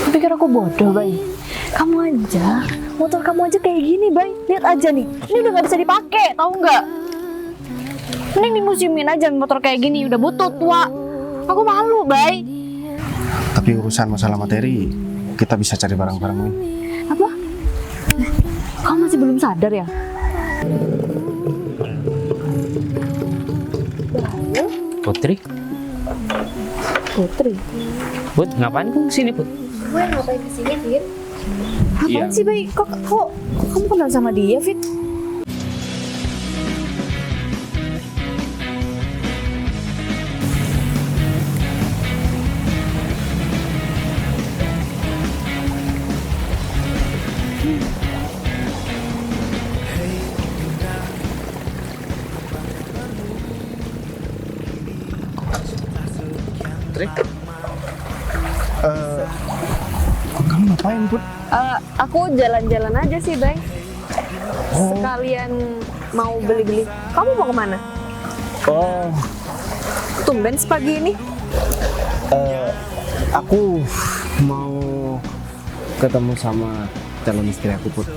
Pikir aku bodoh, Bay? Motor kamu aja kayak gini, Bay. Lihat aja nih, ini udah nggak bisa dipakai, tahu nggak? Mending dimuseumin aja motor kayak gini, udah butut, tua. Aku malu, Bay. Tapi urusan masalah materi, kita bisa cari barang-barang lain. Apa? Kamu masih belum sadar ya? Putri? Putri? Put, ngapain kamu kesini, Put? Gue ngapain kesini, Fit? Apaan sih, Bay? Kok kamu kenal sama dia, Fit? Putri? Kamu ngapain, Put? Aku jalan-jalan aja sih, Bay. Sekalian mau beli-beli. Kamu mau kemana? Oh, Tumben pagi ini. aku mau ketemu sama calon istri aku, Put.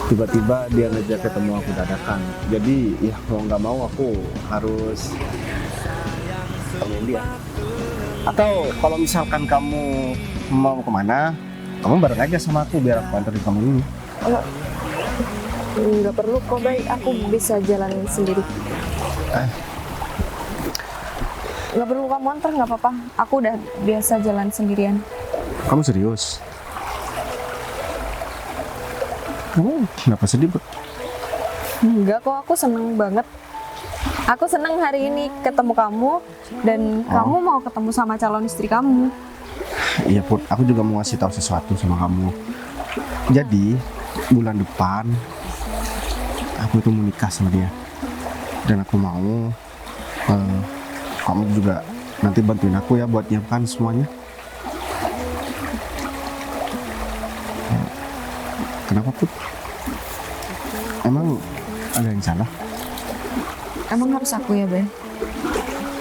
Tiba-tiba dia ngajak ketemu aku dadakan. Jadi ya mau nggak mau aku harus temuin dia. Atau kalau misalkan kamu mau kemana, kamu bareng aja sama aku biar aku anterin kamu ini. Nggak perlu kok, Bay. Aku bisa jalan sendiri. Nggak perlu kamu antar, nggak apa-apa. Aku udah biasa jalan sendirian. Kamu serius? Kamu kenapa sedih, Put? Enggak kok, aku seneng banget. Aku seneng hari ini ketemu kamu dan kamu mau ketemu sama calon istri kamu. Iya, Put, aku juga mau ngasih tahu sesuatu sama kamu. Jadi bulan depan aku itu mau nikah sama dia, dan aku mau kamu juga nanti bantuin aku ya buat nyiapkan semuanya. Kenapa, Put? Emang ada yang salah? Emang harus aku ya, Bay?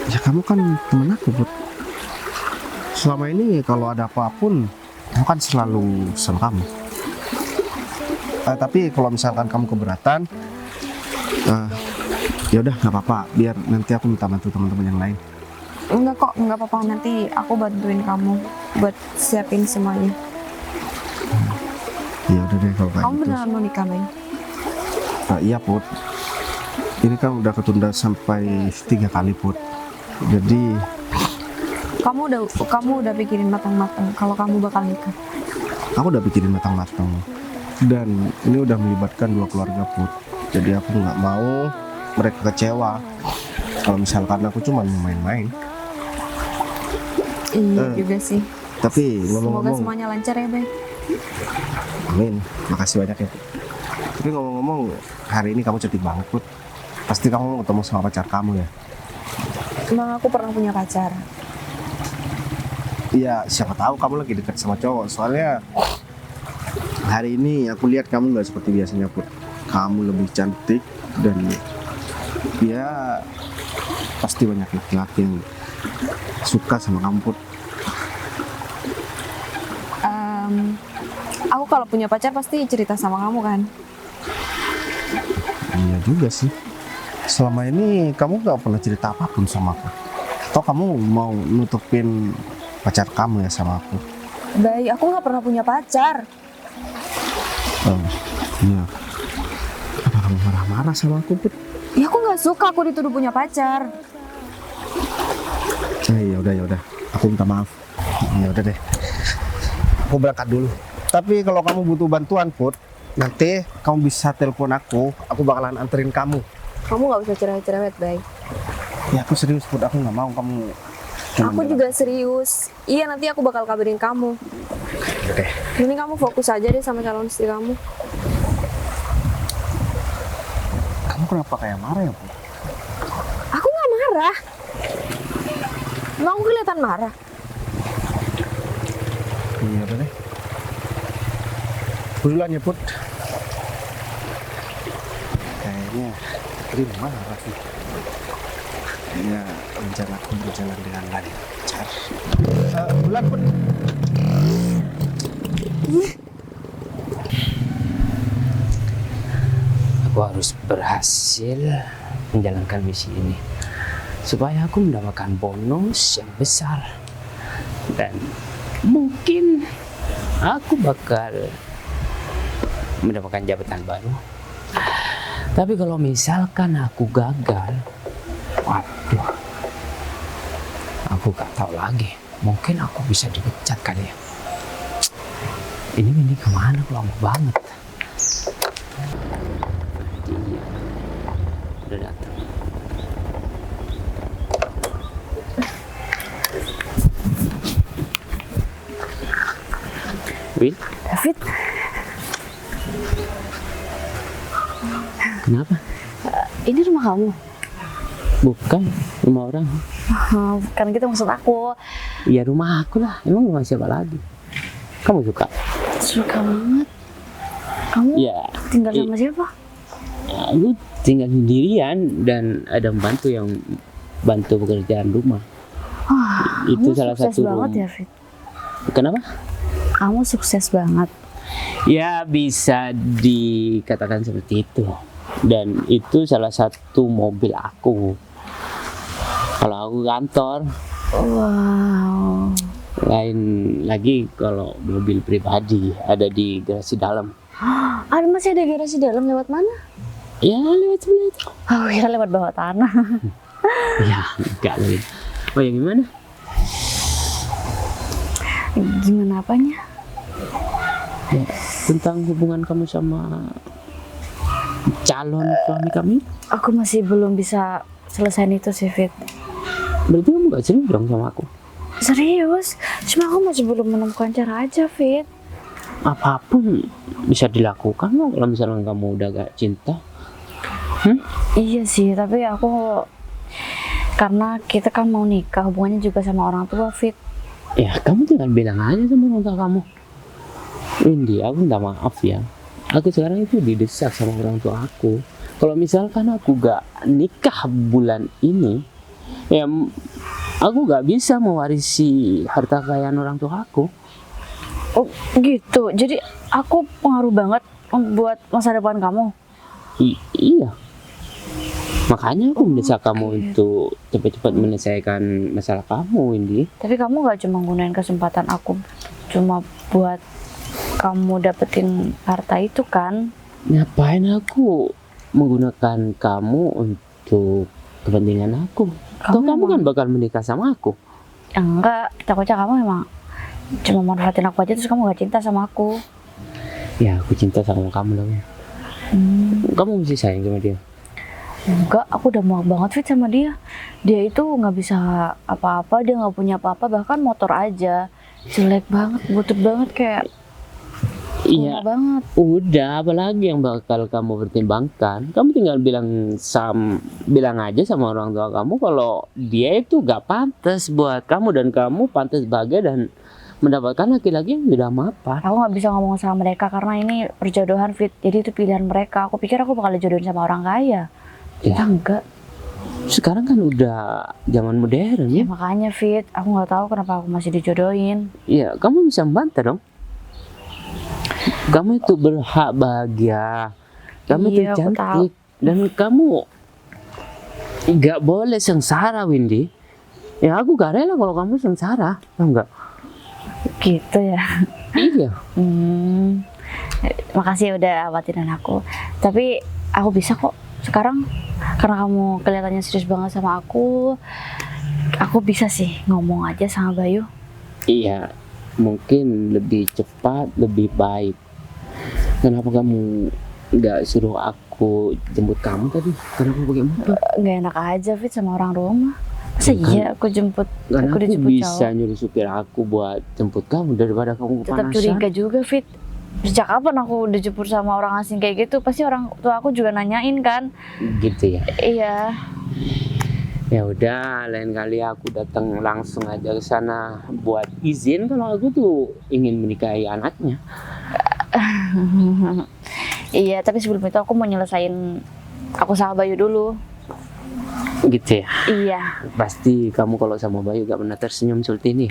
Ya kamu kan temen aku, Put. Selama ini kalau ada apapun, aku kan selalu sama kamu. Tapi kalau misalkan kamu keberatan, ya udah nggak apa-apa. Biar nanti aku minta bantu teman-teman yang lain. Enggak kok, enggak apa-apa. Nanti aku bantuin kamu buat siapin semuanya. Ya udah deh kalau kayak Kamu gitu. beneran mau nikah, Bay? Iya, Put. Ini kan udah ketunda sampai 3 kali, Put. Jadi Kamu udah pikirin matang-matang kalau kamu bakal nikah. aku udah pikirin matang-matang. Dan ini udah melibatkan 2 keluarga, Put. Jadi aku nggak mau mereka kecewa kalau misalkan aku cuma main-main. Iya juga sih. Tapi Semoga ngomong-ngomong, semuanya lancar ya, Bay. amin, makasih banyak ya, Put. Tapi ngomong-ngomong, hari ini kamu cantik banget, Put. Pasti kamu mau ketemu sama pacar kamu ya? Emang aku pernah punya pacar. Iya, siapa tahu kamu lagi dekat sama cowok. Soalnya hari ini aku lihat kamu nggak seperti biasanya, Put. Kamu lebih cantik dan ya pasti banyak laki-laki yang suka sama kamu, Put. Aku kalau punya pacar pasti cerita sama kamu kan? Iya juga sih. Selama ini kamu nggak pernah cerita apapun sama aku. Atau kamu mau nutupin pacar kamu ya sama aku? Bay, aku nggak pernah punya pacar. Oh, iya. Apa kamu marah-marah sama aku, Put? Ya aku nggak suka aku dituduh punya pacar. Ya udah. Aku minta maaf. Ya udah deh. Aku berangkat dulu. Tapi kalau kamu butuh bantuan, Put, nanti kamu bisa telepon aku. Aku bakalan anterin kamu. Kamu nggak usah cerewet-cerewet, Bay. Ya aku serius, Put. Aku nggak mau kamu. cuman Aku jalan. juga serius. Iya, nanti aku bakal kabarin kamu. Oke. Ini kamu fokus aja deh sama calon istri kamu. Kamu kenapa kayak marah ya, Put? Aku nggak marah. Emang aku kelihatan marah? Iya udah deh. Duluan ya, Put. Kayaknya terima sih. Kayaknya rencana aku berjalan dengan lancar. Bulan, Put. harus berhasil menjalankan misi ini supaya aku mendapatkan bonus yang besar dan mungkin aku bakal mendapatkan jabatan baru. Tapi kalau misalkan aku gagal, waduh, aku gak tahu lagi. Mungkin aku bisa dipecat kali ya. Ini kemana? Lama banget. Iya, udah datang. Win, David, kenapa? ini rumah kamu? Bukan, rumah orang. Kan gitu maksud aku. Ya rumah aku lah, emang rumah siapa lagi? Kamu suka? Suka banget. Kamu Ya, tinggal sama siapa? aku tinggal sendirian dan ada pembantu yang bantu pekerjaan rumah. Wah, Itu kamu salah sukses satu banget rumah. ya, Fit. Kenapa? Kamu sukses banget. Ya bisa dikatakan seperti itu. Dan itu salah satu mobil aku. Kalau aku kantor, Wow. lain lagi kalau mobil pribadi ada di garasi dalam. Ada masih ada garasi dalam lewat mana? Ya lewat sebelah itu. Oh, kira lewat bawah tanah. Ya enggak lagi. Oh ya gimana? Gimana apanya? Ya, tentang hubungan kamu sama calon suami kami. Aku masih belum bisa selesaiin itu sih, Fit. Berarti kamu gak serius dong sama aku? Serius, cuma aku masih belum menemukan cara aja, Fit. Apapun bisa dilakukan loh kalau misalnya kamu udah gak cinta. Iya sih, tapi aku karena kita kan mau nikah, hubungannya juga sama orang tua, Fit. Ya kamu tinggal bilang aja sama orang tua kamu. Windy, aku minta maaf ya. Aku sekarang itu didesak sama orang tua aku. Kalau misalkan aku gak nikah bulan ini, ya aku gak bisa mewarisi harta kekayaan orang tua aku. Oh, gitu. Jadi aku pengaruh banget buat masa depan kamu. Iya. Makanya aku mendesak kamu untuk cepat-cepat menyelesaikan masalah kamu, Windy. Tapi kamu gak cuma gunain kesempatan aku cuma buat kamu dapetin harta itu kan? Ngapain aku menggunakan kamu untuk kepentingan aku? Kamu kan bakal menikah sama aku. Enggak, takutnya kamu emang cuma manfaatin aku aja terus kamu gak cinta sama aku. Ya aku cinta sama kamu dong. Kamu masih sayang sama dia? Enggak, aku udah muak banget Fit sama dia. Dia itu nggak bisa apa-apa, dia nggak punya apa-apa, bahkan motor aja jelek banget, butut banget kayak Iya. banget. Udah, apalagi yang bakal kamu pertimbangkan? Kamu tinggal bilang aja sama orang tua kamu kalau dia itu gak pantas buat kamu dan kamu pantas bahagia dan mendapatkan laki-laki yang tidak mapan. Aku nggak bisa ngomong sama mereka karena ini perjodohan Fit. Jadi itu pilihan mereka. Aku pikir aku bakal dijodohin sama orang kaya. Ya. Enggak. Sekarang kan udah zaman modern Ya ya. makanya Fit, aku nggak tahu kenapa aku masih dijodohin. Iya, kamu bisa membantah dong. Kamu itu berhak bahagia. Kamu itu Iya, aku cantik dan kamu nggak boleh sengsara, Windy. Ya aku gak rela kalau kamu sengsara, tau nggak? Gitu ya. Iya. Makasih udah khawatirin aku. Tapi aku bisa kok sekarang karena kamu kelihatannya serius banget sama aku bisa sih ngomong aja sama Bayu. Iya, mungkin lebih cepat, lebih baik. Kenapa kamu nggak suruh aku jemput kamu tadi? Kenapa pakai motor? Nggak enak aja Fit sama orang rumah. Masa iya aku jemput, Karena aku aku dijemput bisa cowok. nyuruh supir aku buat jemput kamu daripada kamu Tetap kepanasan. curiga juga Fit. Sejak kapan aku dijemput sama orang asing kayak gitu? Pasti orang tua aku juga nanyain kan. Gitu ya. Iya. Ya udah, lain kali aku datang langsung aja ke sana buat izin kalau aku tuh ingin menikahi anaknya. Iya, tapi sebelum itu aku mau nyelesain aku sama Bayu dulu. Gitu ya. Iya. Pasti kamu kalau sama Bayu gak pernah tersenyum seperti ini.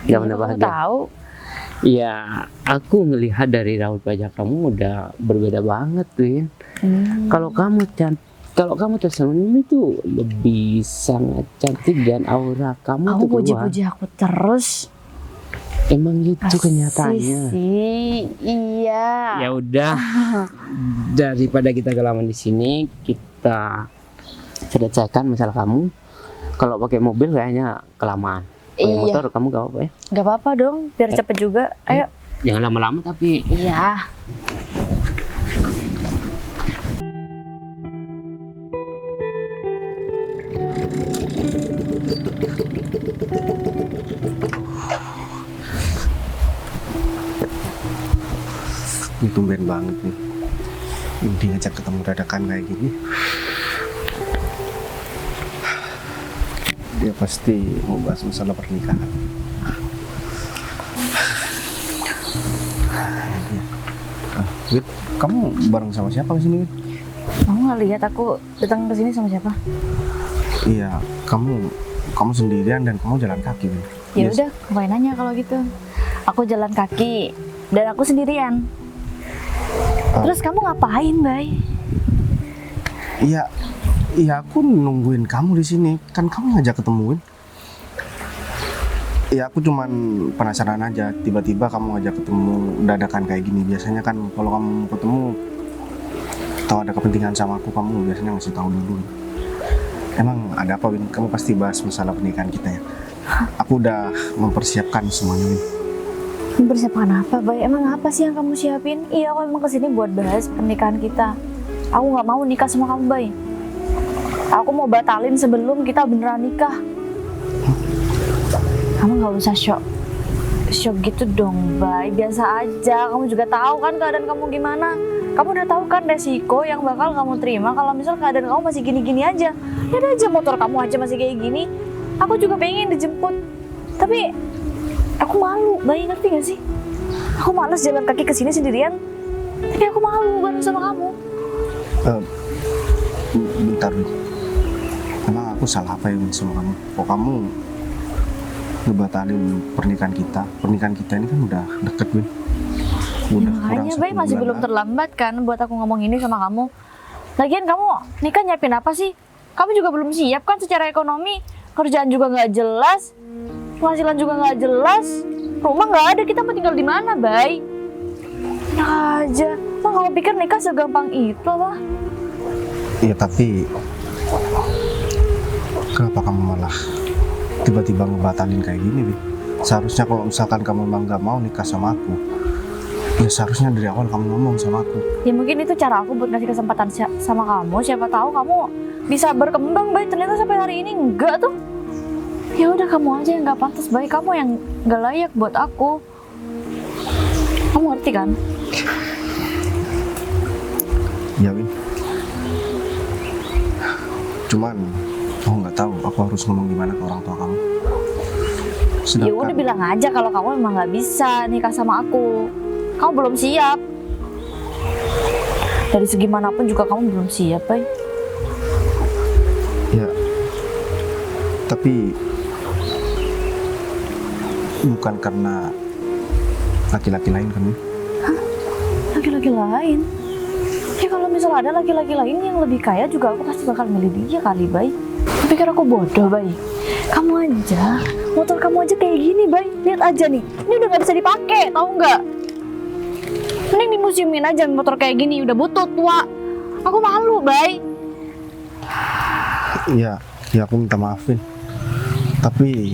Gak pernah Aku bahagia. tahu. Ya, aku ngelihat dari raut wajah kamu udah berbeda banget, Win. Kalau kamu kalau kamu tersenyum itu lebih sangat cantik dan aura kamu Kamu tuh keluar. puji-puji aku terus. Emang gitu Asik kenyataannya. sih. Iya. Ya udah, daripada kita kelamaan di sini, kita selesaikan masalah kamu. Kalau pakai mobil kayaknya kelamaan. Pakai Iya. motor kamu gak apa-apa ya? Gak apa-apa dong, biar cepet juga. Ayo. Jangan lama-lama tapi Iya. Ini tumben banget nih. Ini ngajak ketemu dadakan kayak gini. Dia pasti mau bahas masalah pernikahan. Wit, kamu bareng sama siapa di sini, Wit? Kamu nggak lihat aku datang ke sini sama siapa? Iya, kamu sendirian dan kamu jalan kaki, Wit. Ya Yes. udah, ngapain nanya kalau gitu? Aku jalan kaki dan aku sendirian. Ah. Terus kamu ngapain, Bay? Iya, aku nungguin kamu di sini. Kan kamu ngajak ketemuin. Ya aku cuman penasaran aja, tiba-tiba kamu ngajak ketemu dadakan kayak gini. Biasanya kan kalau kamu mau ketemu atau ada kepentingan sama aku, kamu biasanya ngasih tahu dulu. Emang ada apa, Win? Kamu pasti bahas masalah pernikahan kita ya. Aku udah mempersiapkan semuanya, Win. Mempersiapkan apa, Bay? Emang apa sih yang kamu siapin? Iya, aku emang kesini buat bahas pernikahan kita. Aku nggak mau nikah sama kamu, Bay. Aku mau batalin sebelum kita beneran nikah. Kamu nggak usah shock gitu dong, Bay. Biasa aja. Kamu juga tahu kan keadaan kamu gimana. Kamu udah tahu kan resiko yang bakal kamu terima kalau misal keadaan kamu masih gini-gini aja. Lihat aja motor kamu aja masih kayak gini. Aku juga pengen dijemput, tapi aku malu, Bay, ngerti gak sih? Aku malas jalan kaki ke sini sendirian, tapi aku malu bareng sama kamu. Bentar, Win. Emang aku salah apa ya, Win, sama kamu? Kok kamu ngebatalin pernikahan kita? Pernikahan kita ini kan udah deket, Win. Udah Makanya, kurang Bay, 10 masih bulan belum lagi. terlambat kan buat aku ngomong ini sama kamu. Lagian kamu nikah nyiapin apa sih? Kamu juga belum siap kan secara ekonomi. Kerjaan juga nggak jelas, penghasilan juga nggak jelas, rumah nggak ada, kita mau tinggal di mana, Bay? Ya aja, emang kamu pikir nikah segampang itu apa? Iya, tapi kenapa kamu malah tiba-tiba ngebatalin kayak gini, Win? Seharusnya kalau misalkan kamu memang gak mau nikah sama aku, ya seharusnya dari awal kamu ngomong sama aku. Ya mungkin itu cara aku buat ngasih kesempatan sama kamu. Siapa tahu kamu bisa berkembang, Bay. Ternyata sampai hari ini enggak tuh. Ya udah, kamu aja yang nggak pantas, Bay. Kamu yang nggak layak buat aku. Kamu ngerti kan? Ya, Win. Cuman aku nggak tahu aku harus ngomong gimana ke orang tua kamu. Ya udah, bilang aja kalau kamu emang nggak bisa nikah sama aku. Kamu belum siap. Dari segi manapun juga kamu belum siap, Bay. Ya, tapi bukan karena laki-laki lain kan, Win? Laki-laki lain? Ya kalau misal ada laki-laki lain yang lebih kaya juga aku pasti bakal milih dia kali, Bay. Pikir aku bodoh, Bay? Kamu aja, motor kamu aja kayak gini, Bay. Lihat aja nih, ini udah nggak bisa dipakai, tahu nggak? Mending dimuseumin aja motor kayak gini, udah butut, tua. Aku malu, Bay. Ya aku minta maafin. Tapi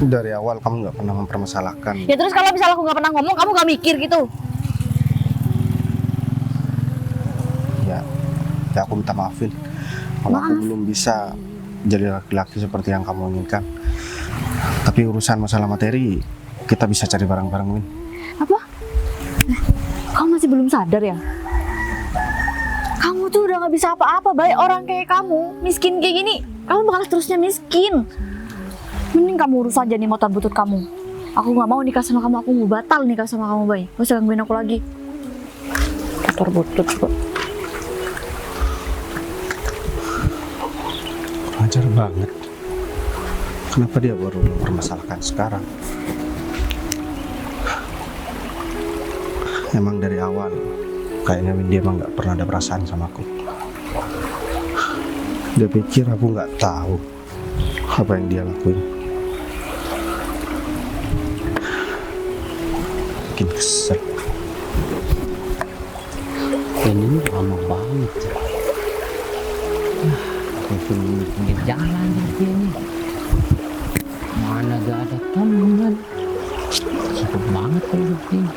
dari awal kamu nggak pernah mempermasalahkan. Ya terus kalau misal aku nggak pernah ngomong, kamu nggak mikir gitu? Ya aku minta maafin. Kalau aku belum bisa jadi laki-laki seperti yang kamu inginkan. Tapi urusan masalah materi kita bisa cari bareng-bareng, Win. Apa? Kamu masih belum sadar ya? Kamu tuh udah gak bisa apa-apa, Bay. Orang kayak kamu, miskin kayak gini, kamu bakal terusnya miskin. Mending kamu urus aja nih motor butut kamu. Aku gak mau nikah sama kamu, aku mau batal nikah sama kamu, Bay. Gak usah gangguin aku lagi. Motor butut kok. Ajar banget. Kenapa dia baru mempermasalahkan sekarang? Emang dari awal kayaknya Windy emang nggak pernah ada perasaan sama aku. Dia pikir aku nggak tahu apa yang dia lakuin. Bikin kesel. Dan ini lama banget. Aku pinggir jalan seperti ini. Mana gak ada teman. Cukup banget kalau seperti ini.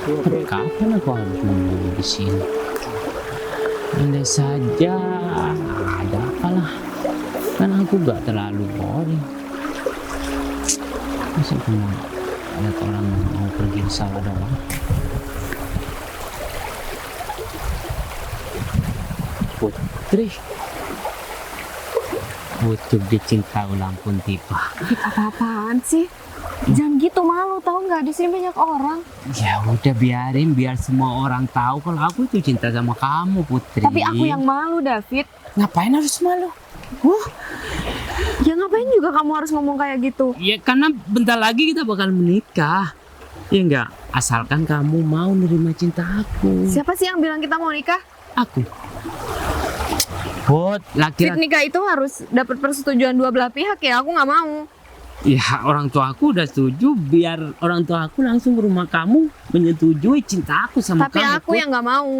Tapi kapan aku harus menunggu di sini? Andai saja ada apalah. Kan aku gak terlalu boring. Masa aku mau lihat orang mau pergi ke sawah doang? Putri, butuh dicinta ulang pun tiba. Apa-apaan sih? Jangan gitu, malu tahu nggak, di sini banyak orang. Ya udah biarin, biar semua orang tahu kalau aku itu cinta sama kamu, Putri. Tapi aku yang malu, David. Ngapain harus malu? Ya ngapain juga kamu harus ngomong kayak gitu? Ya karena bentar lagi kita bakal menikah. Ya enggak, asalkan kamu mau nerima cinta aku. Siapa sih yang bilang kita mau nikah? Aku. Put, Fit, laki-laki. nikah itu harus dapat persetujuan dua belah pihak ya. Aku nggak mau. Ya orang tua aku udah setuju, biar orang tua aku langsung ke rumah kamu menyetujui cinta aku sama Tapi kamu. aku Put. yang nggak mau.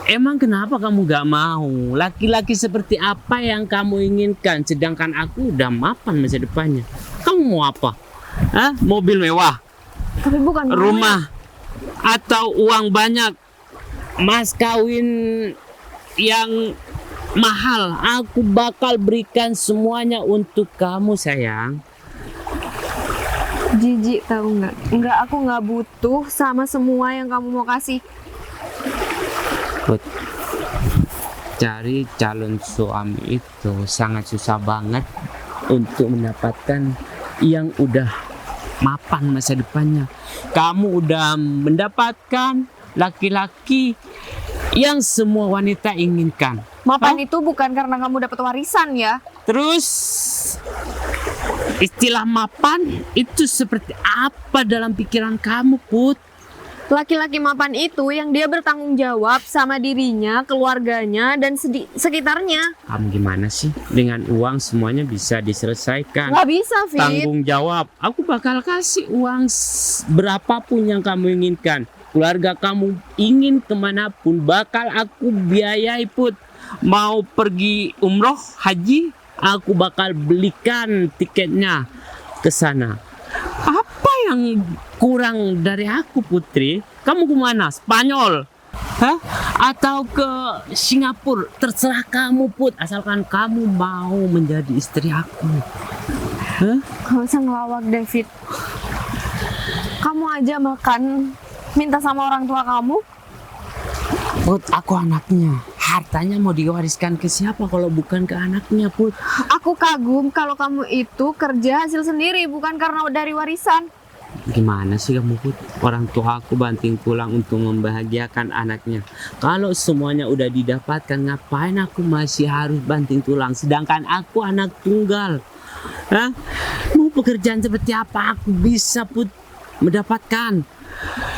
Emang kenapa kamu gak mau? Laki-laki seperti apa yang kamu inginkan? Sedangkan aku udah mapan masa depannya. Kamu mau apa? Hah? Mobil mewah? Tapi bukan Rumah? Atau uang banyak? Mas kawin yang mahal? Aku bakal berikan semuanya untuk kamu, sayang. Jijik tahu nggak? Nggak, aku nggak butuh sama semua yang kamu mau kasih. Put, cari calon suami itu sangat susah banget untuk mendapatkan yang udah mapan masa depannya. Kamu udah mendapatkan laki-laki yang semua wanita inginkan. Mapan itu bukan karena kamu dapat warisan ya. Terus istilah mapan itu seperti apa dalam pikiran kamu, Put? Laki-laki mapan itu yang dia bertanggung jawab sama dirinya, keluarganya, dan sekitarnya. Kamu gimana sih? Dengan uang semuanya bisa diselesaikan. Nggak bisa, Fit. Tanggung jawab. Aku bakal kasih uang berapapun yang kamu inginkan. Keluarga kamu ingin kemanapun bakal aku biayai, Put. Mau pergi umroh, haji, aku bakal belikan tiketnya ke sana. Apa yang kurang dari aku, Putri? Kamu kemana? Spanyol? Hah? Atau ke Singapura? Terserah kamu, Put. Asalkan kamu mau menjadi istri aku. Hah? Gak usah ngelawak, David. Kamu aja makan minta sama orang tua kamu. Put, aku anaknya. Hartanya mau diwariskan ke siapa kalau bukan ke anaknya, Put? Aku kagum kalau kamu itu kerja hasil sendiri, bukan karena dari warisan. Gimana sih kamu, Put? Orang tua aku banting tulang untuk membahagiakan anaknya. Kalau semuanya udah didapatkan, ngapain aku masih harus banting tulang? Sedangkan aku anak tunggal. Hah? Mau pekerjaan seperti apa aku bisa, Put, mendapatkan?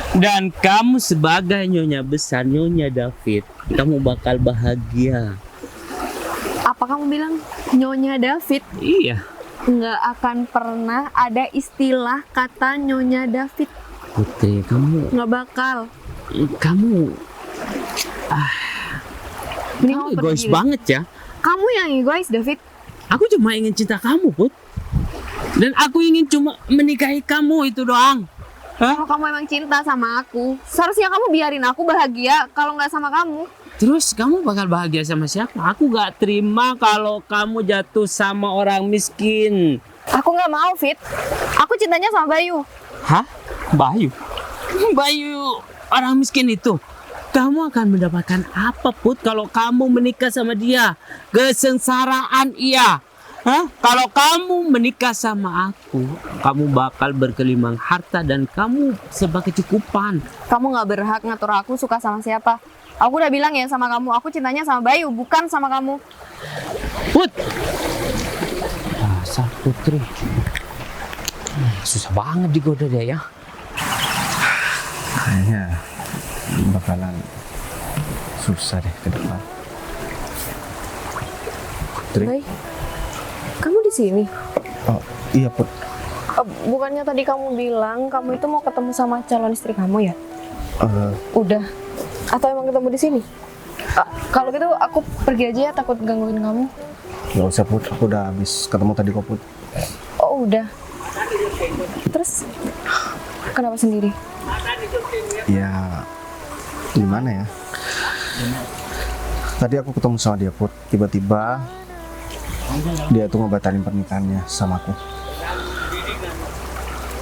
Dan kamu sebagai nyonya besar, Nyonya David, kamu bakal bahagia. Apa kamu bilang Nyonya David? Iya. Nggak akan pernah ada istilah kata Nyonya David. Putri, kamu Nggak bakal. Mending Kamu kamu egois pergi. banget ya. Kamu yang egois, David. Aku cuma ingin cinta kamu, Put. Dan aku ingin cuma menikahi kamu, itu doang. Kalau kamu emang cinta sama aku, seharusnya kamu biarin aku bahagia kalau nggak sama kamu. Terus kamu bakal bahagia sama siapa? Aku gak terima kalau kamu jatuh sama orang miskin. Aku nggak mau, Fit. Aku cintanya sama Bayu. Hah? Bayu? Bayu orang miskin itu? Kamu akan mendapatkan apa, Put, kalau kamu menikah sama dia? Kesengsaraan iya. Hah? Kalau kamu menikah sama aku, kamu bakal berkelimang harta dan kamu serba kecukupan. Kamu nggak berhak ngatur aku suka sama siapa. Aku udah bilang ya sama kamu, aku cintanya sama Bayu, bukan sama kamu. Put! Dasar Putri. Susah banget digoda dia ya. Kayaknya bakalan susah deh ke depan. Putri? Bay, kamu di sini? Oh iya Put. Bukannya tadi kamu bilang kamu itu mau ketemu sama calon istri kamu ya? Udah. Atau emang ketemu di sini? Kalau gitu aku pergi aja ya, takut gangguin kamu. Gak usah Put, aku udah habis ketemu tadi kok Put. Oh udah. Terus kenapa sendiri? Ya gimana ya? Tadi aku ketemu sama dia Put, tiba-tiba dia tuh ngebatalin pernikahannya sama aku.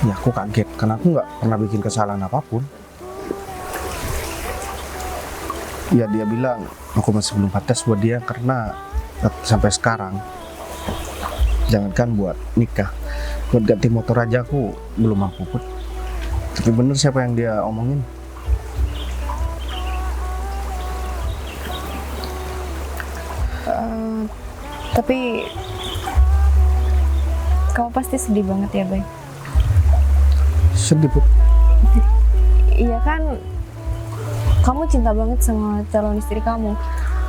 Ya aku kaget, karena aku nggak pernah bikin kesalahan apapun. Ya dia bilang aku masih belum pantas buat dia karena sampai sekarang, jangankan buat nikah, buat ganti motor aja aku belum mampu Put. Tapi bener siapa yang dia omongin? Tapi kamu pasti sedih banget ya, Bay? Sedih Put. Iya kan, kamu cinta banget sama calon istri kamu.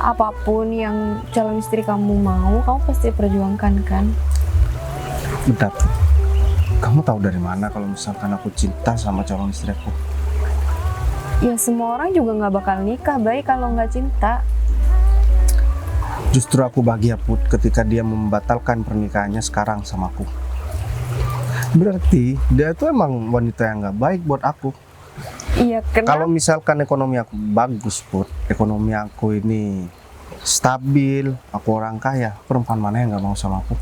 Apapun yang calon istri kamu mau, kamu pasti perjuangkan kan? Bentar, kamu tahu dari mana kalau misalkan aku cinta sama calon istri aku? Ya semua orang juga nggak bakal nikah, Bay, kalau nggak cinta. Justru aku bahagia Put ketika dia membatalkan pernikahannya sekarang sama aku. Berarti dia itu emang wanita yang nggak baik buat aku. Iya, Kalau kenapa? misalkan ekonomi aku bagus Put, ekonomi aku ini stabil, aku orang kaya, perempuan mana yang nggak mau sama aku?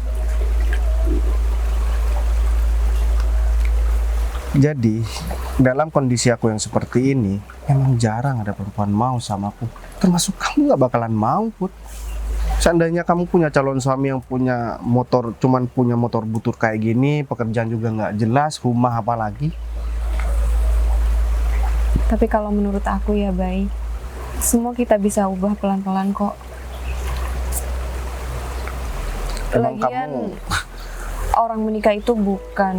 Jadi dalam kondisi aku yang seperti ini, emang jarang ada perempuan mau sama aku. Termasuk kamu nggak bakalan mau Put. Seandainya kamu punya calon suami yang punya motor, cuman punya motor butut kayak gini, pekerjaan juga nggak jelas, rumah apa lagi? Tapi kalau menurut aku ya, Bay, semua kita bisa ubah pelan-pelan kok. Emang Lagian orang menikah itu bukan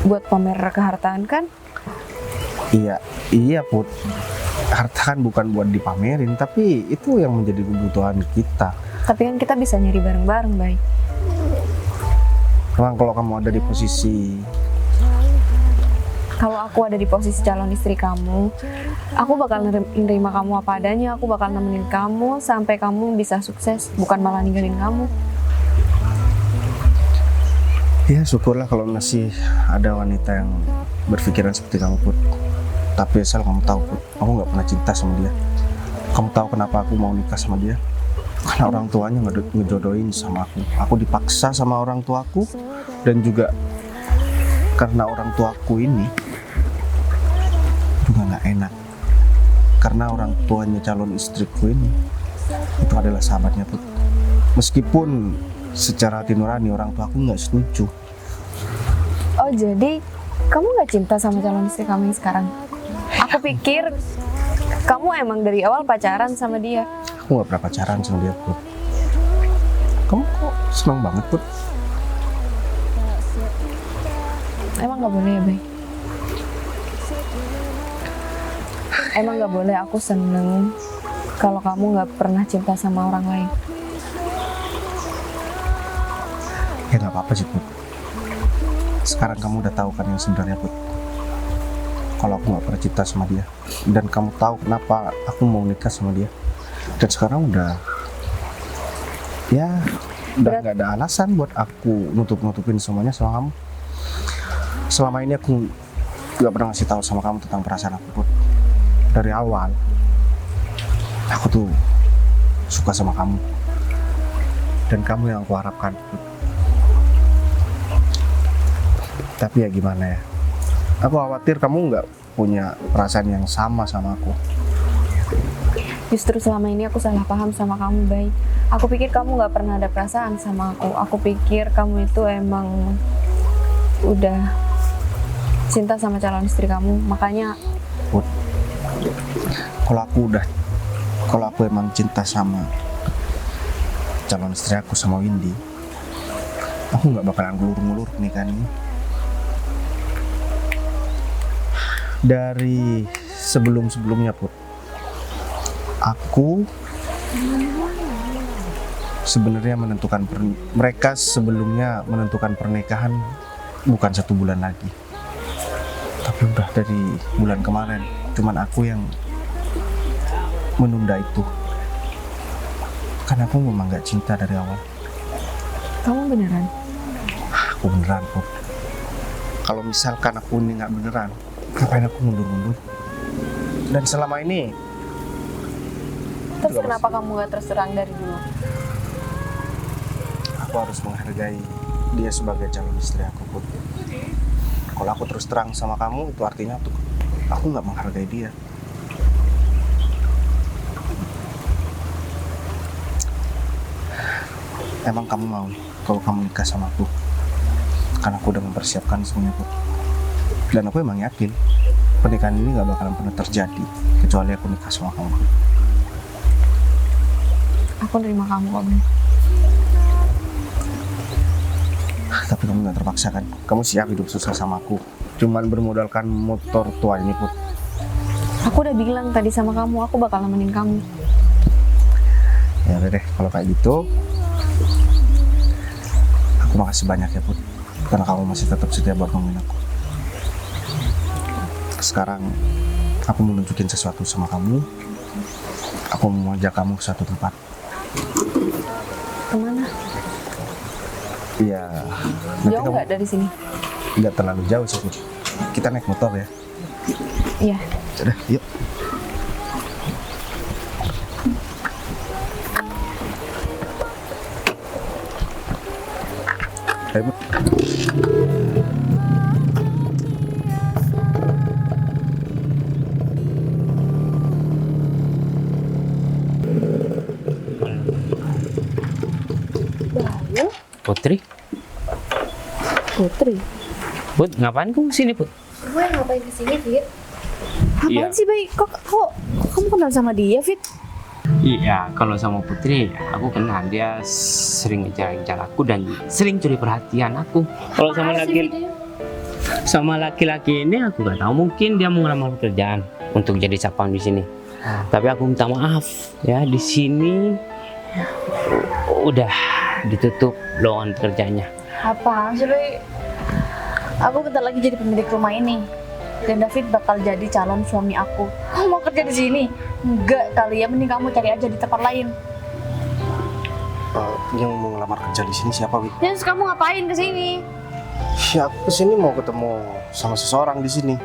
buat pamer kehartaan kan? Iya Put. Harta kan bukan buat dipamerin, tapi itu yang menjadi kebutuhan kita. Tapi kan kita bisa nyari bareng-bareng, Bay. Emang kalau kamu ada di posisi, Kalau aku ada di posisi calon istri kamu, aku bakal nerima kamu apa adanya, aku bakal nemenin kamu sampai kamu bisa sukses, bukan malah ninggalin kamu. ya syukurlah kalau masih ada wanita yang berpikiran seperti kamu Put. Tapi asal kamu tahu Put, aku nggak pernah cinta sama dia. Kamu tahu kenapa aku mau nikah sama dia? Karena orang tuanya ngejodohin sama aku. Aku dipaksa sama orang tuaku, dan juga karena orang tuaku ini juga nggak enak. Karena orang tuanya calon istriku ini itu adalah sahabatnya Put. Meskipun secara hati nurani orang tuaku nggak setuju. Oh jadi kamu nggak cinta sama calon istri kamu yang sekarang? Aku pikir kamu emang dari awal pacaran sama dia. Aku nggak pernah pacaran sama dia Put. Kamu kok senang banget Put? Emang nggak boleh ya, Bay? Emang nggak boleh aku seneng kalau kamu nggak pernah cinta sama orang lain? Ya nggak apa-apa sih Put. Sekarang kamu udah tahu kan yang sebenarnya Put. Kalau aku nggak pernah cinta sama dia, dan kamu tahu kenapa aku mau nikah sama dia. Dan sekarang udah nggak ada alasan buat aku nutupin semuanya sama kamu. Selama ini aku nggak pernah ngasih tahu sama kamu tentang perasaan aku Put. Dari awal aku tuh suka sama kamu, dan kamu yang aku harapkan Put. Tapi ya gimana ya, aku khawatir kamu nggak punya perasaan yang sama sama aku. Justru selama ini aku salah paham sama kamu, Bay. Aku pikir kamu nggak pernah ada perasaan sama aku. Aku pikir kamu itu emang udah cinta sama calon istri kamu. Makanya Put, kalau aku emang cinta sama calon istri aku, sama Windy, aku nggak bakalan ngulur-ngulur pernikahan ini. Dari sebelum-sebelumnya Put, aku sebenarnya mereka sebelumnya menentukan pernikahan bukan 1 bulan lagi, tapi udah dari bulan kemarin. Cuman aku yang menunda itu karena aku memang gak cinta dari awal. Kamu beneran? Aku beneran Put. Kalau misalkan aku ini nggak beneran, ngapain aku mundur-mundur? Dan selama ini Terus kenapa kamu gak terus terang dari dulu? aku harus menghargai dia sebagai calon istri aku Put. Kalau aku terus terang sama kamu, itu artinya aku nggak menghargai dia. Emang kamu mau kalau kamu nikah sama aku? Karena aku udah mempersiapkan semuanya Put. Dan aku emang yakin pernikahan ini nggak bakalan pernah terjadi kecuali aku nikah sama kamu. Aku nerima kamu kok, Bay. Tapi kamu nggak terpaksa kan? Kamu siap hidup susah sama aku? Cuman bermodalkan motor tua ini Put. Aku udah bilang tadi sama kamu, aku bakal nemenin kamu. Ya udah deh, kalau kayak gitu aku makasih banyak ya Put, karena kamu masih tetap setia buat nemenin aku. Sekarang aku mau nunjukin sesuatu sama kamu. Aku mau ajak kamu ke satu tempat. Kemana? Iya, nanti Jauh kamu nggak dari sini? nggak terlalu jauh sih Put. Kita naik motor ya. Iya. Udah, yuk. Ayo Put. Putri? Putri. Put, ngapain kamu kesini, Put? Gue ngapain kesini, Fit? Apaan sih, Bay? Kok kamu kenal sama dia, Fit? Iya, kalau sama Putri, aku kenal. Dia sering ngejar-ngejar aku dan sering curi perhatian aku. Kalau sama laki-laki ini aku gak tahu, mungkin dia mau ngelamar pekerjaan untuk jadi sapam di sini. Tapi aku minta maaf ya, di sini udah ditutup lowongan pekerjaannya. Apaan sih, Bay? Aku bentar lagi jadi pemilik rumah ini. Dan David bakal jadi calon suami aku. Kamu mau kerja di sini? Enggak kali ya, mending kamu cari aja di tempat lain. Yang mau ngelamar kerja di sini siapa, Wi? Terus kamu ngapain ke sini? Ya, aku kesini mau ketemu sama seseorang di sini.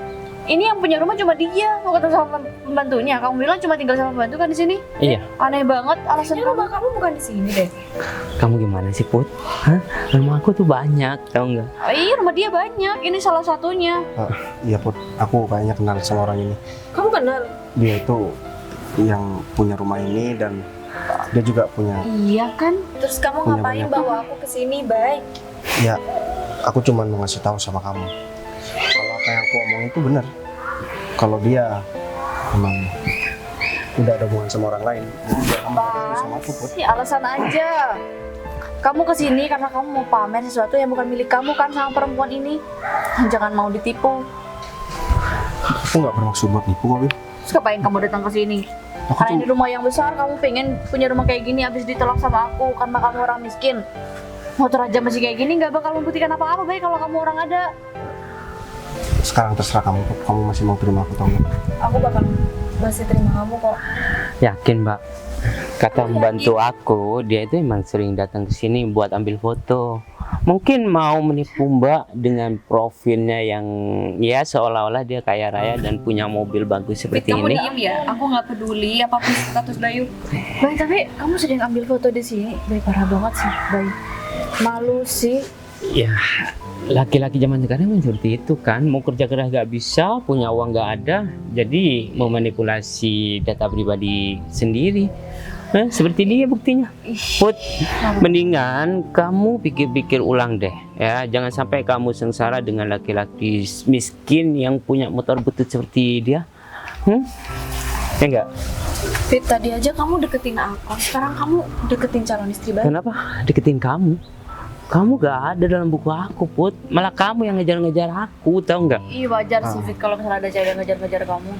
Ini yang punya rumah cuma dia, mau ketemu sama pembantunya. Kamu bilang cuma tinggal sama pembantu kan di sini? Iya. Aneh banget alasan kamu. Rumah kamu bukan di sini deh. Kamu gimana sih, Put? Hah? Rumah aku tuh banyak, tau nggak? Oh, iya, rumah dia banyak. Ini salah satunya. Iya Put, aku kayaknya kenal sama orang ini. Kamu kenal? Dia itu yang punya rumah ini dan dia juga punya. Iya kan? Terus kamu Punya ngapain banyak. bawa aku ke sini, Bay? Ya, aku cuma mau ngasih tahu sama kamu. Kalau apa yang aku omong itu benar. Kalau dia memang udah ada hubungan sama orang lain, jadi biar kamu ketemu sama aku, Put. Sih alasan aja. Kamu kesini karena kamu mau pamer sesuatu yang bukan milik kamu kan sama perempuan ini. Jangan mau ditipu. Aku nggak bermaksud buat nipu kok, Wi. Terus ngapain kamu datang ke sini? Aku Karena tuh ini rumah yang besar, kamu pengen punya rumah kayak gini habis ditolak sama aku karena kamu orang miskin. Motor aja masih kayak gini nggak bakal membuktikan apa-apa, Bay, kalau kamu orang ada. sekarang terserah kamu, Put. Kamu masih mau terima aku atau enggak? Aku bakal masih terima kamu kok. Yakin, Mbak? Kata membantu aku, dia itu emang sering datang ke sini buat ambil foto. Mungkin mau menipu Mbak dengan profilnya yang ya seolah-olah dia kaya raya dan punya mobil bagus seperti Kamu ini. diem ya, aku nggak peduli apapun status Bayu. Bay, tapi kamu sering ambil foto di sini. Bay, parah banget sih, Bay. Malu sih. Ya, laki-laki zaman sekarang memang seperti itu kan. Mau kerja keras gak bisa, punya uang gak ada, jadi memanipulasi data pribadi sendiri. Seperti dia buktinya. Put, mendingan kamu pikir-pikir ulang deh ya. Jangan sampai kamu sengsara dengan laki-laki miskin yang punya motor butut seperti dia. Ya enggak? Fit, tadi aja kamu deketin aku, sekarang kamu deketin calon istri Bay. Kenapa deketin kamu? Kamu gak ada dalam buku aku, Put. Malah kamu yang ngejar-ngejar aku, tau nggak? Iya wajar sih Fit kalau misalnya ada cewek yang ngejar-ngejar kamu.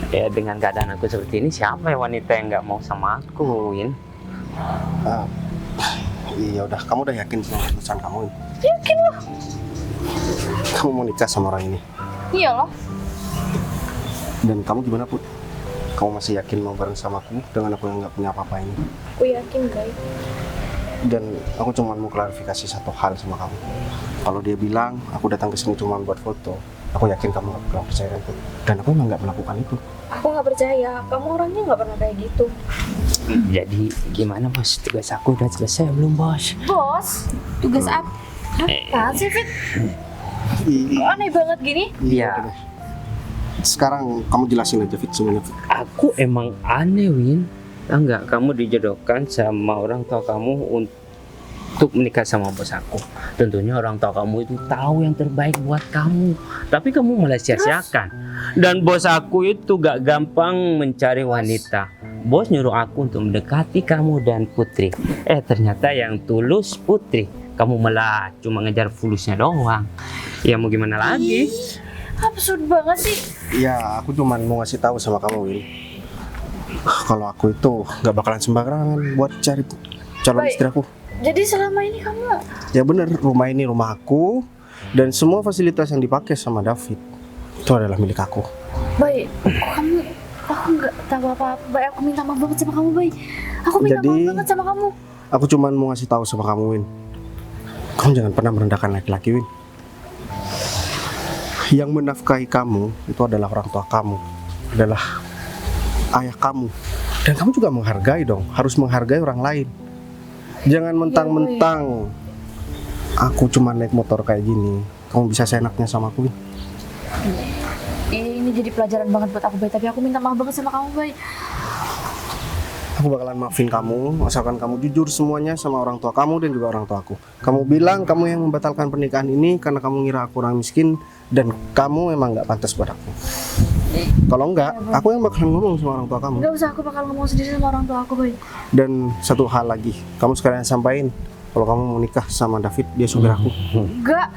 Ya dengan keadaan aku seperti ini, siapa ya wanita yang nggak mau sama aku, Win? Iya udah, kamu udah yakin sama keputusan kamu, Win? Yakin lah. Kamu mau nikah sama orang ini? Iya loh. Dan kamu gimana, Put? Kamu masih yakin mau bareng sama aku dengan aku yang nggak punya apa-apa ini? Aku yakin, guys. Dan aku cuma mau klarifikasi satu hal sama kamu. Kalau dia bilang aku datang ke sini cuma buat foto, aku yakin kamu nggak bakal percaya itu. Dan aku emang nggak melakukan itu. Aku nggak percaya. Kamu orangnya nggak pernah kayak gitu. Jadi gimana, Bos? Tugas aku udah selesai belum, Bos? Bos, tugas apa? Apaan sih Fit? Kok aneh banget gini? Iya. udah deh. Sekarang kamu jelasin aja, Fit, semuanya, Fit. Aku emang aneh, Win. Enggak, kamu dijodohkan sama orang tua kamu untuk menikah sama bos aku. Tentunya orang tua kamu itu tahu yang terbaik buat kamu, tapi kamu malah sia-siakan. Dan bos aku itu gak gampang mencari wanita. Bos nyuruh aku untuk mendekati kamu dan Putri. Ternyata yang tulus Putri. Kamu malah cuma ngejar fulusnya doang. Ya mau gimana lagi? Absurd banget sih. Ya, aku cuma mau ngasih tahu sama kamu, Win. Kalau aku itu nggak bakalan sembarangan buat cari calon Baik. istri aku. Jadi selama ini kamu Ya bener, rumah ini rumah aku dan semua fasilitas yang dipakai sama David itu adalah milik aku. Baik, aku nggak tahu apa-apa. Baik, aku minta maaf banget sama kamu, Baik. Aku minta Jadi- maaf banget sama kamu. Aku cuma mau ngasih tahu sama kamu, Win. Kamu jangan pernah merendahkan laki-laki, Win. Yang menafkahi kamu itu adalah orang tua kamu, adalah ayah kamu. Dan kamu juga menghargai dong, harus menghargai orang lain. Jangan mentang-mentang aku cuma naik motor kayak gini, kamu bisa seenaknya sama aku, Win. Ini jadi pelajaran banget buat aku, Baik. Tapi aku minta maaf banget sama kamu, Baik. Aku bakalan maafin kamu, asalkan kamu jujur semuanya sama orang tua kamu dan juga orang tua aku. Kamu bilang kamu yang membatalkan pernikahan ini karena kamu ngira aku orang miskin dan kamu emang nggak pantas buat aku. Kalau enggak, aku yang bakalan ngomong sama orang tua kamu. Nggak usah, aku bakal ngomong sendiri sama orang tua aku, Baik. Dan satu hal lagi, kamu sekalian sampaikan kalau kamu mau nikah sama David, dia supir aku. Enggak.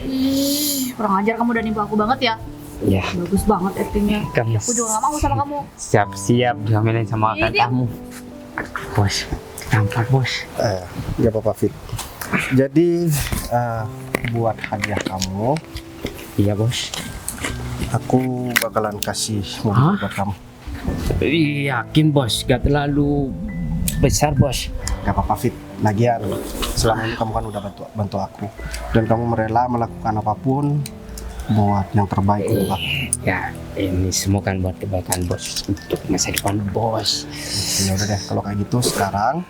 Ih, kurang ajar kamu dan ibu aku banget ya. Ya, Bagus banget actingnya. kamu Aku juga nggak mau sama kamu. siap-siap dihamilin sama Ini kakak dia. kamu. Bos, tampak bos. Gak apa-apa, Fit. Jadi buat hadiah kamu, Iya bos. aku bakalan kasih mobil Hah? buat kamu. Yakin bos, gak terlalu besar bos. Gak apa-apa, Fit. Lagian selama ini kamu kan udah bantu aku dan kamu rela melakukan apapun buat yang terbaik untuk aku. Ya ini semua kan buat kebaikan bos, untuk masa depan bos. Ya udah deh, kalau kayak gitu sekarang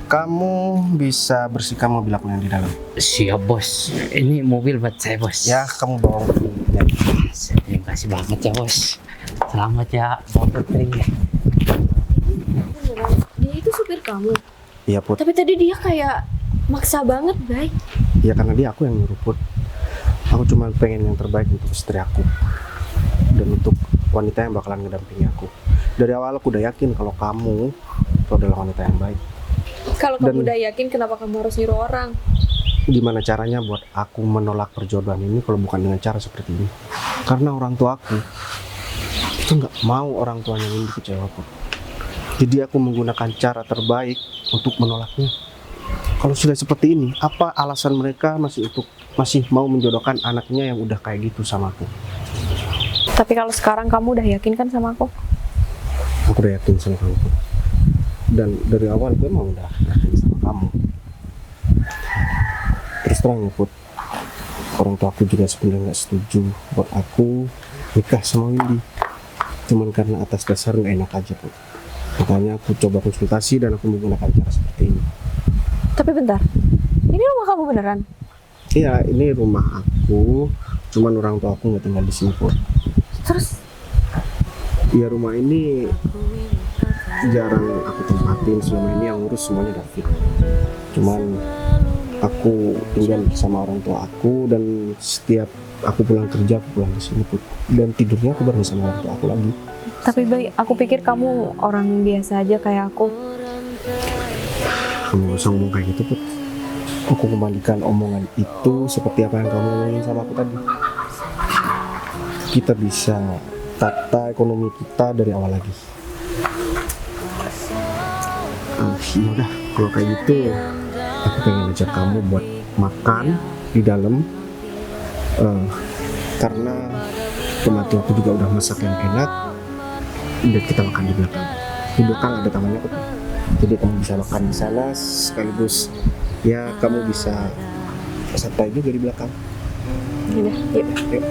kamu bisa bersihkan mobil aku yang di dalam. Siap bos, ini mobil buat saya bos. Ya, kamu bawa mobilnya. Terima kasih banget ya bos. Selamat ya Bang Putri. Beneran, dia itu supir kamu. Iya, Put. Tapi tadi dia kayak maksa banget, Baik. Ya karena dia aku yang nyuruh, Put. Aku cuma pengen yang terbaik untuk istri aku dan untuk wanita yang bakalan ngedampingi aku. Dari awal aku udah yakin kalau kamu itu adalah wanita yang baik. Kalau kamu Dan- udah yakin, kenapa kamu harus nyuruh orang? Gimana caranya buat aku menolak perjodohan ini kalau bukan dengan cara seperti ini? Karena orang tua aku itu nggak mau orang tuanya ini kecewa, Put. Jadi aku menggunakan cara terbaik untuk menolaknya. Kalau sudah seperti ini, apa alasan mereka masih mau menjodohkan anaknya yang udah kayak gitu sama aku? Tapi kalau sekarang kamu udah yakin kan sama aku? Aku udah yakin sama kamu, Put. Dan dari awal gue emang udah yakin sama kamu. Terus terang ya, Put, orang tua aku juga sebenarnya nggak setuju buat aku nikah sama Windy. Cuman karena atas dasar nggak enak aja, Put. Makanya aku coba konsultasi dan aku menggunakan cara seperti ini. Tapi bentar, ini rumah kamu beneran? Iya, ini rumah aku. Cuman orang tua aku nggak tinggal di sini, Put. Terus Ya rumah ini jarang aku tempatin, selama ini yang ngurus semuanya David. Cuman aku tinggal sama orang tua aku dan setiap aku pulang kerja aku pulang ke sini, Put. Dan tidurnya aku bareng sama orang tua aku lagi. tapi Baik, aku pikir kamu orang biasa aja kayak aku. Kamu gak usah ngomong kayak gitu, Put. aku kembalikan omongan itu seperti apa yang kamu omongin sama aku tadi. Kita bisa tata ekonomi kita dari awal lagi. Ya udah, kalau kayak gitu aku pengen ajak kamu buat makan di dalam. Karena kematian aku juga udah masak yang enak, dan kita makan di belakang. Di belakang ada tamannya kok. Jadi kamu bisa makan di sana sekaligus ya kamu bisa santai juga di belakang. Yaudah, yuk. Yuk.